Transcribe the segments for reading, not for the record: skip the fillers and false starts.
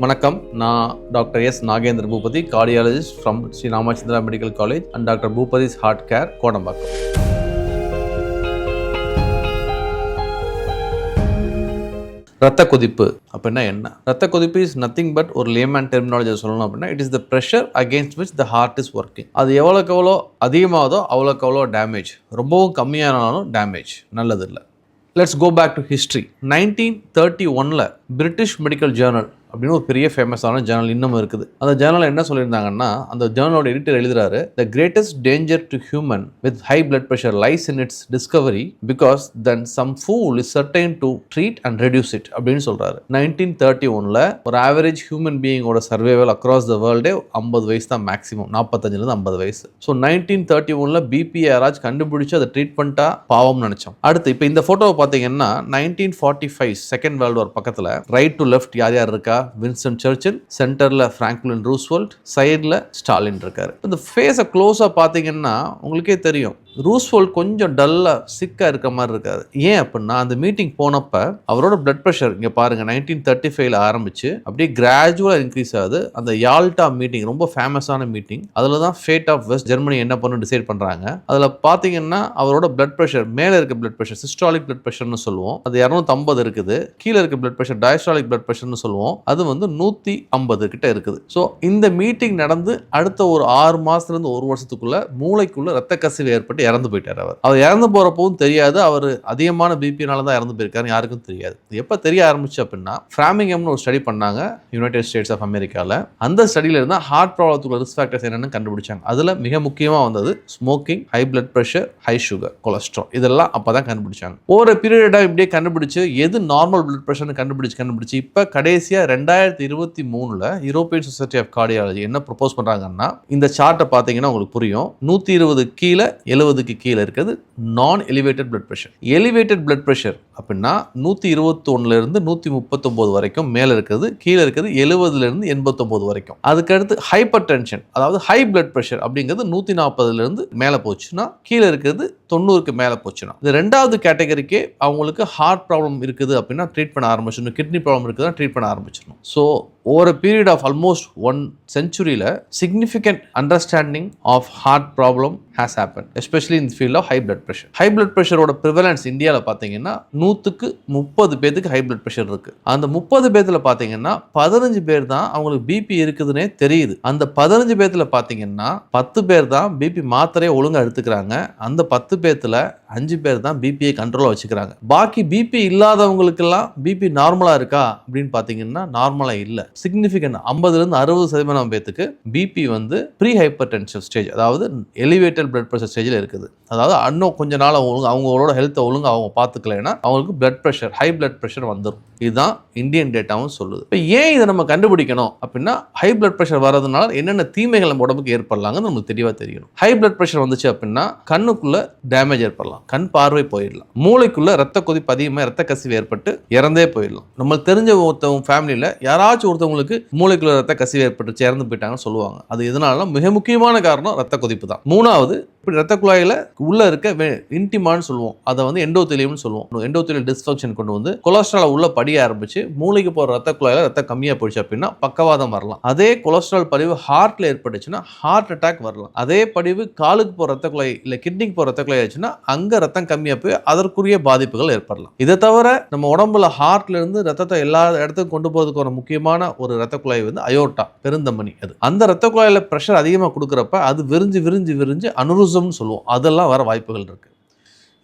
வணக்கம், நான் doctor S Nagendra Boopathy, cardiologist from Sri Ramachandra medical college and doctor Boopathy's heart care, Kodambakkam. ரத்த கொதிப்பு அப்படின்னா என்ன? ரத்த கொதிப்பு இஸ் நத்திங் பட் ஒரு லேமேன் டெர்மினாலஜி சொல்லணும் அப்படின்னா it is the pressure against which the heart is working. அது எவ்வளோக்கு எவ்வளோ அதிகமாகதோ அவ்வளோக்கு எவ்வளோ டேமேஜ், ரொம்பவும் கம்மியானாலும் டேமேஜ் நல்லது இல்லை. Let's go back to history. 1931 British medical journal அப்படின்னு ஒரு பெரிய ஃபேமஸான ஜேர்னல் இன்னும் இருக்குது. அந்த ஜேர்னல் என்ன சொல்லியிருந்தாங்கன்னா, அந்த ஜேர்னலோட எடிட்டர் எழுதுறாரு, the greatest danger to human with high blood pressure lies in its discovery because then some fool is certain to treat and reduce it அப்படின்னு சொல்றாரு. 1931 ஒரு ஆவரேஜ் ஹியூமன் பீயிங்கோட சர்வைவல் அக்ராஸ் த வேர்ல்டே 50 வயசு தான் மேக்ஸிமம், 45 50 வயசு. So 1931 BP யாராச்சும் கண்டுபிடிச்சு அதை ட்ரீட்மெண்ட்டா பாவம்னு நினைச்சோம். அடுத்து இப்போ இந்த போட்டோவை பார்த்தீங்கன்னா 1945 செகண்ட் வேர்ல்டு வார் பக்கத்தில் ரைட் டு லெஃப்ட் யார் யார் இருக்கா? வின்ஸ்டன் சர்ச்சில், சென்டர்ல பிராங்க்லின் ரூஸ்வெல்ட், சைடுல ஸ்டாலின் இருக்காரு. இந்த ஃபேஸை க்ளோஸா பார்த்தீங்கன்னா உங்களுக்கே தெரியும், ரூஸ்வெல்ட் கொஞ்சம் டல்லா சிக்கா இருக்க மாதிரி இருக்காது. ஏன் அப்படின்னா அந்த மீட்டிங் போனப்ப அவரோட பிளட் ப்ரெஷர் இங்க பாருங்க 1935 ஆரம்பிச்சு அப்படியே கிராஜுவலா இன்க்ரீஸ் ஆகுது. அந்த யால்டா மீட்டிங் ரொம்ப ஃபேமஸான மீட்டிங், அதுல தான் ஃபேட் ஆஃப் வெஸ்ட் ஜெர்மனி என்ன பண்ணு டிசைட் பண்றாங்க. அதுல பாத்தீங்கன்னா அவரோட பிளட் ப்ரெஷர், மேல இருக்க பிளட் ப்ரெஷர் சிஸ்டாலிக் பிளட் ப்ரெஷர்னு சொல்லுவோம், அது 250 இருக்குது. கீழே இருக்க பிளட் ப்ரெஷர் டயஸ்டாலிக் பிளட் ப்ரெஷர்னு சொல்லுவோம், அது வந்து 150 கிட்ட இருக்குது. ஸோ இந்த மீட்டிங் நடந்து அடுத்த ஒரு 6 மாசத்துல இருந்து 1 வருஷத்துக்குள்ள மூளைக்குள்ள ரத்த கசிவு ஏற்பட்டு இறந்து போயிட்டார். அவர் இறந்து போறப்பவும் தெரியாது, அவர் அதிகமான பிபினால தான் இறந்து போயிருக்காரு, யாருக்கும் தெரியாது. எப்ப தெரிய ஆரம்பிச்சு அப்படின்னா, ஃபிராமிங்கம்னு ஒரு ஸ்டடி பண்ணாங்க யுனைடெட் ஸ்டேட்ஸ் ஆஃப் அமெரிக்கால. அந்த ஸ்டடியில இருந்தா ஹார்ட் ப்ராப்ளத்துக்குள்ள ரிஸ்க் ஃபேக்டர்ஸ் என்னன்னு கண்டுபிடிச்சாங்க. அதுல மிக முக்கியமா வந்தது smoking, high blood pressure, high sugar, cholesterol, இதெல்லாம் அப்பதான் கண்டுபிடிச்சாங்க. ஒரு பீரியடா இப்படியே கண்டுபிடிச்சு எது நார்மல் பிளட் பிரஷர்னு கண்டுபிடிச்சு இப்ப கடைசியா 2023 யூரோப்பியன் சொசைட்டி ஆஃப் கார்டியாலஜி என்ன ப்ரொபோஸ் பண்றாங்கன்னா, இந்த சார்ட்டை பார்த்தீங்கன்னா உங்களுக்கு புரியும். 120 கீழே 70க்கு கீழே இருக்கிறது நான் elevated blood pressure. Elevated blood pressure அப்படின்னா 121 இருந்து 139 வரைக்கும் மேல இருக்கிறது, கீழே இருக்கிறது 70 இருந்து 89 வரைக்கும். அதுக்கடுத்து ஹைப்பர் டென்ஷன், அதாவது ஹை பிளட் பிரஷர் அப்படிங்கிறது 140 இருந்து மேல போச்சுன்னா, கீழே இருக்கிறது 90க்கு மேல போச்சுன்னா, இந்த ரெண்டாவது கேட்டகரிக்கே அவங்களுக்கு ஹார்ட் ப்ராப்ளம் இருக்குது அப்படின்னா ட்ரீட் பண்ண ஆரம்பிச்சிடணும், கிட்னி ப்ராப்ளம் இருக்குதுன்னா ட்ரீட் பண்ண ஆரம்பிச்சிடணும். So over a period of almost 1 century significant understanding of heart problem has happened, especially in the field of high blood pressure. High blood pressure ஓட prevalence இந்தியால பாத்தீங்கன்னா 100க்கு 30 பேருக்கு high blood pressure இருக்கு. அந்த 30 பேர்ல பாத்தீங்கன்னா 15 பேர் தான் அவங்களுக்கு பிபி இருக்குதுன்னே தெரியுது. அந்த 15 பேர்ல பாத்தீங்கன்னா 10 பேர் தான் பிபி மாத்திரையை ஒழுங்கா எடுத்துக்கிறாங்க. அந்த 10 பேர்ல 5 பேர் தான் பிபியை கண்ட்ரோலா வச்சுக்கிறாங்க. பாக்கி பிபி இல்லாதவங்களுக்கெல்லாம் பிபி நார்மலா இருக்கா அப்படின்னு பாத்தீங்கன்னா நார்மலா இல்ல. சிக்னிஃபிகன்ட் 50-60% பேத்துக்கு பிபி வந்து ப்ரீ ஹைப்பர் டென்ஷன் ஸ்டேஜ், அதாவது எலிவேட்டட் பிளட் பிரஷர் ஸ்டேஜில் இருக்குது. அதாவது இன்னும் கொஞ்ச நாள் அவங்களோட ஹெல்த்தை ஒழுங்கு அவங்க பார்த்துக்கலைன்னா அவங்களுக்கு blood pressure, high blood pressure வந்துடும். இதுதான் இந்தியன் டேட்டாவும் சொல்லுது. இப்போ ஏன் இதை நம்ம கண்டுபிடிக்கணும் அப்படின்னா, ஹை பிளட் பிரஷர் வர்றதுனால என்னென்ன தீமைகள் நம்ம உடம்புக்கு ஏற்படலாங்கன்னு நமக்கு தெளிவாக தெரியணும். ஹை பிளட் பிரஷர் வந்துச்சு அப்படின்னா கண்ணுக்குள்ள டேமேஜ் ஏற்படலாம், கண் பார்வை போயிடலாம், மூளைக்குள்ள ரத்த கொதிப்பு அதிகமாக ரத்த கசிவு ஏற்பட்டு இறந்தே போயிடலாம். நம்மளுக்கு தெரிஞ்ச ஒருத்தவங்க ஃபேமிலியில் யாராச்சும் ஒருத்தவங்களுக்கு மூளைக்குள்ள ரத்த கசிவு ஏற்பட்டு இறந்து போயிட்டாங்கன்னு சொல்லுவாங்க. அது எதனால? மிக முக்கியமான காரணம் ரத்த கொதிப்பு தான். மூணாவது, இப்படி ரத்த குழாயில உள்ள இருக்க இன்டிமான்னு சொல்லுவோம், அதை வந்து எண்டோத்தெலியம்னு சொல்லுவோம். எண்டோத்தெலியல் டிஸ்ஃபங்க்ஷன் கொண்டு வந்து கொலஸ்ட்ரால் உள்ள படிய ஆரம்பிச்சு மூளைக்கு போற ரத்த குழாயில ரத்தம் கம்மியா போயிடுச்சு அப்படின்னா பக்கவாதம் வரலாம். அதே கொலஸ்ட்ரால் படிவு ஹார்ட்ல ஏற்பட்டுச்சுன்னா ஹார்ட் அட்டாக் வரலாம். அதே படிவு காலுக்கு போற ரத்த குழாய் இல்ல கிட்னிக்கு போற ரத்த குழாய் ஆச்சுன்னா அங்க ரத்தம் கம்மியா போய் அதற்குரிய பாதிப்புகள் ஏற்படலாம். இதை தவிர நம்ம உடம்புல ஹார்ட்ல இருந்து ரத்தத்தை எல்லா இடத்துக்கும் கொண்டு போறதுக்கு முக்கியமான ஒரு ரத்த குழாய் வந்து அயோர்ட்டா, பெருந்தமனி. அது அந்த ரத்த குழாயில பிரஷர் அதிகமாக கொடுக்குறப்ப அது விரிஞ்சு அனுருசம்னு சொல்லுவோம், அதெல்லாம் வர வாய்ப்புகள் இருக்கு.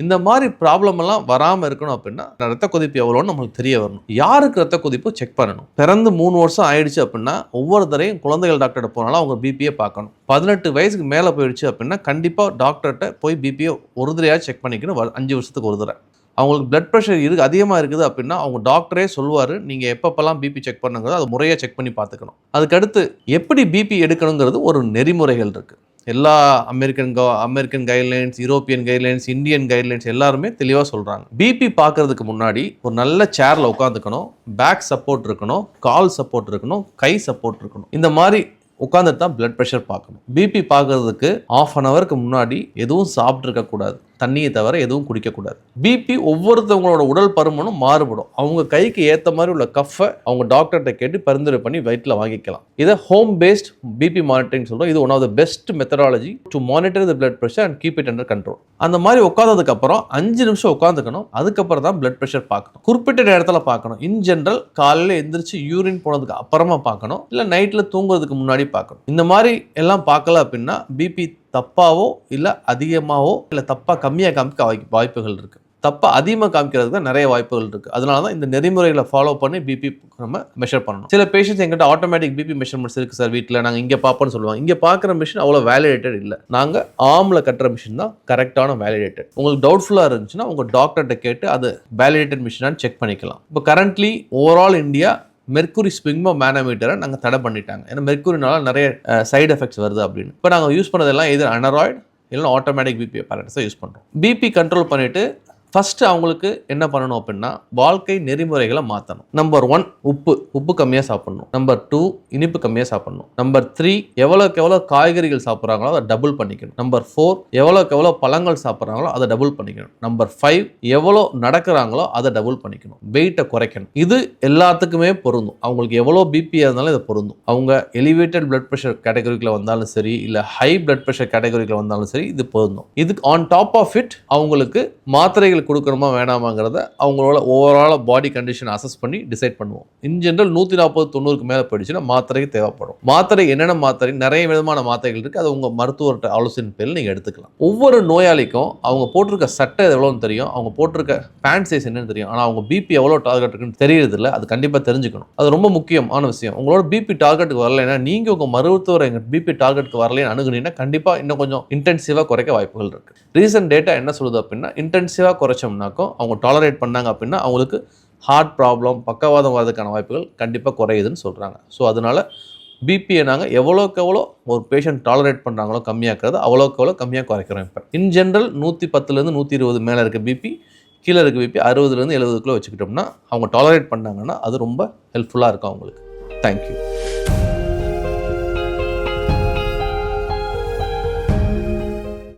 இந்த மாதிரி ப்ராப்ளம் எல்லாம் வராமல் இருக்கணும் அப்படின்னா ரத்த கொதிப்பு எவ்வளோன்னு நம்மளுக்கு தெரிய வரணும். யாருக்கு ரத்த கொதிப்பு செக் பண்ணணும்? பிறந்து 3 வருஷம் ஆயிடுச்சு அப்படின்னா ஒவ்வொரு தரையும் குழந்தைகள் டாக்டர்கிட்ட போனாலும் அவங்க பிபியை பார்க்கணும். 18 வயசுக்கு மேலே போயிடுச்சு அப்படின்னா கண்டிப்பாக டாக்டர்கிட்ட போய் பிபியை ஒரு தரையாக செக் பண்ணிக்கணும். 5 வருஷத்துக்கு ஒரு தடவை. அவங்களுக்கு பிளட் ப்ரெஷர் அதிகமாக இருக்குது அப்படின்னா அவங்க டாக்டரே சொல்லுவார், நீங்கள் எப்பப்பெல்லாம் பிபி செக் பண்ணுங்கிறது அது முறையாக செக் பண்ணி பார்த்துக்கணும். அதுக்கடுத்து எப்படி பிபி எடுக்கணுங்கிறது ஒரு நெறிமுறைகள் இருக்குது. எல்லா American guidelines, European guidelines, Indian guidelines எல்லாருமே தெளிவாக சொல்கிறாங்க. பிபி பார்க்கறதுக்கு முன்னாடி ஒரு நல்ல சேரில் உட்காந்துக்கணும், பேக் சப்போர்ட் இருக்கணும், கால் சப்போர்ட் இருக்கணும், கை சப்போர்ட் இருக்கணும். இந்த மாதிரி உட்காந்துட்டு தான் பிளட் ப்ரெஷர் பார்க்கணும். பிபி பார்க்கறதுக்கு 1/2 hourக்கு முன்னாடி எதுவும் சாப்பிட்டு இருக்கக்கூடாது. தண்ணியை தவிர எதுவும் குடிக்கக்கூடாது. பிபி ஒவ்வொருத்தவங்களோட உடல் பருமனும் மாறுபடும். அவங்க கைக்கு ஏற்ற மாதிரி உள்ள கஃபை அவங்க டாக்டர்கிட்ட கேட்டு பரிந்துரை பண்ணி வயிற்றில் வாங்கிக்கலாம். இதை ஹோம் பேஸ்ட் பிபி மானிட்டரிங் சொல்கிறோம். இது one of the best methodology to monitor the blood pressure and keep it under control. அந்த மாதிரி உட்காந்ததுக்கு அப்புறம் 5 நிமிஷம் உட்காந்துக்கணும். அதுக்கப்புறம் தான் பிளட் ப்ரெஷர் பார்க்கணும். குறிப்பிட்ட நேரத்தில் பார்க்கணும். இன் ஜென்ரல் காலையில் எந்திரிச்சு யூரின் போனதுக்கு அப்புறமா பார்க்கணும், இல்லை நைட்டில் தூங்குறதுக்கு முன்னாடி பார்க்கணும். இந்த மாதிரி எல்லாம் பார்க்கல அப்படின்னா பிபி தப்பாவோ இல்லை அதிகமாகவோ இல்லை தப்பாக கம்மியாக காமிக்க வாய்ப்புகள் இருக்குது. தப்பாக அதிகமாக காமிக்கிறதுக்கு தான் நிறைய வாய்ப்புகள் இருக்குது. அதனால தான் இந்த நெறிமுறைகளை ஃபாலோ பண்ணி பிபி நம்ம மெஷர் பண்ணணும். சில பேஷண்ட்ஸ் எங்கிட்ட ஆட்டோமேட்டிக் பிபி மெஷர்மெண்ட்ஸ் இருக்குது சார், வீட்டில் நாங்கள் இங்கே பார்ப்போம்னு சொல்லுவாங்க. இங்கே பார்க்குற மிஷின் அவ்வளோ வேலிடேட்டட் இல்லை. நாங்கள் ஆமில் கட்டுற மிஷின் தான் கரெக்டான வேலிடேட்டட். உங்களுக்கு டவுட்ஃபுல்லாக இருந்துச்சுன்னா உங்கள் டாக்டர்கிட்ட கேட்டு அது வேலிடேட்டட் மிஷினான்னு செக் பண்ணிக்கலாம். இப்போ கரண்ட்லி ஓவரால் இந்தியா மெர்க்குரி ஸ்பிக்மோ மேனோமீட்டரை நாங்கள் தடை பண்ணிட்டாங்க. ஏன்னா மெர்க்குரினால நிறைய சைடு எஃபெக்ட்ஸ் வருது அப்படின்னு. இப்போ நாங்கள் யூஸ் பண்ணதெல்லாம் எது அனராய்டு இல்லைன்னா ஆட்டோமேட்டிக் பிபி அப்பரேட்டஸை யூஸ் பண்ணுறோம். பிபி கண்ட்ரோல் பண்ணிவிட்டு ஃபஸ்ட்டு அவங்களுக்கு என்ன பண்ணணும் அப்படின்னா வாழ்க்கை நெறிமுறைகளை மாற்றணும். நம்பர் 1 உப்பு கம்மியாக சாப்பிடணும். நம்பர் 2 இனிப்பு கம்மியாக சாப்பிடணும். நம்பர் 3 எவ்வளோக்கு எவ்வளோ காய்கறிகள் சாப்பிட்றாங்களோ அதை டபுள் பண்ணிக்கணும். நம்பர் 4 எவ்வளோக்கு எவ்வளோ பழங்கள் சாப்பிட்றாங்களோ அதை டபுள் பண்ணிக்கணும். நம்பர் 5 எவ்வளோ நடக்கிறாங்களோ அதை டபுள் பண்ணிக்கணும். வெயிட்டை குறைக்கணும். இது எல்லாத்துக்குமே பொருந்தும். அவங்களுக்கு எவ்வளோ பிபியாக இருந்தாலும் இது பொருந்தும். அவங்க எலிவேட்டட் பிளட் ப்ரெஷர் கேட்டகரிக்குள்ள வந்தாலும் சரி, இல்லை ஹை பிளட் ப்ரெஷர் கேட்டகரிக்குள்ள வந்தாலும் சரி, இது பொருந்தும். இதுக்கு ஆன் டாப் ஆஃப் இட் அவங்களுக்கு மாத்திரைகள் கொடுக்கணுமா வேணாமாங்கிறத அவங்களோட ஓவரால் பாடி கண்டிஷன் அசஸ் பண்ணி டிசைட் பண்ணுவோம். இன் ஜென்ரல் 140-90க்கு மேலே போயிடுச்சுன்னா மாத்திரைக்கு தேவைப்படும். மாத்திரை என்னென்ன மாத்திரை, நிறைய விதமான மாத்திரைகள் இருக்குது. அது உங்கள் மருத்துவர்கிட்ட ஆலோசனை பேரில் நீங்கள் எடுத்துக்கலாம். ஒவ்வொரு நோயாளிக்கும் அவங்க போட்டிருக்க சட்டை எவ்வளோன்னு தெரியும், அவங்க போட்டிருக்க பேண்ட் சைஸ் என்னன்னு தெரியும். ஆனால் அவங்க பிபி எவ்வளோ டார்கெட் இருக்குன்னு தெரியறதில்ல. அது கண்டிப்பாக தெரிஞ்சுக்கணும். அது ரொம்ப முக்கியமான விஷயம். உங்களோட பிபி டார்கெட்டுக்கு வரலைன்னா நீங்கள் உங்கள் மருத்துவரை எங்கள் பிபி டார்கெட்டுக்கு வரலைன்னு அணுகுனீங்கன்னா கண்டிப்பாக இன்னும் கொஞ்சம் இன்டென்சிவாக குறைக்க வாய்ப்புகள் இருக்குது. ரீசன்ட் டேட்டா என்ன சொல்லுது அப்படின்னா, இன்டென்சிவாக குறைச்சோம்னாக்கும் அவங்க டாலரேட் பண்ணாங்க அப்படின்னா அவங்களுக்கு ஹார்ட் ப்ராப்ளம், பக்கவாதம் வரதுக்கான வாய்ப்புகள் கண்டிப்பாக குறையுதுன்னு சொல்கிறாங்க. ஸோ அதனால் பிபியை நாங்கள் எவ்வளோக்கு எவ்வளோ ஒரு பேஷண்ட் டாலரேட் பண்ணுறாங்களோ கம்மியாக்குறது அவ்வளோக்கு எவ்வளோ கம்மியாக குறைக்கிறோம். இப்போ இன் ஜென்ரல் 110லேருந்து 120 மேலே இருக்க பிபி, கீழே இருக்க பிபி 60லேருந்து 70க்குள்ளே வச்சுக்கிட்டோம்னா அவங்க டாலரேட் பண்ணாங்கன்னா அது ரொம்ப ஹெல்ப்ஃபுல்லாக இருக்கும் அவங்களுக்கு. தேங்க்யூ.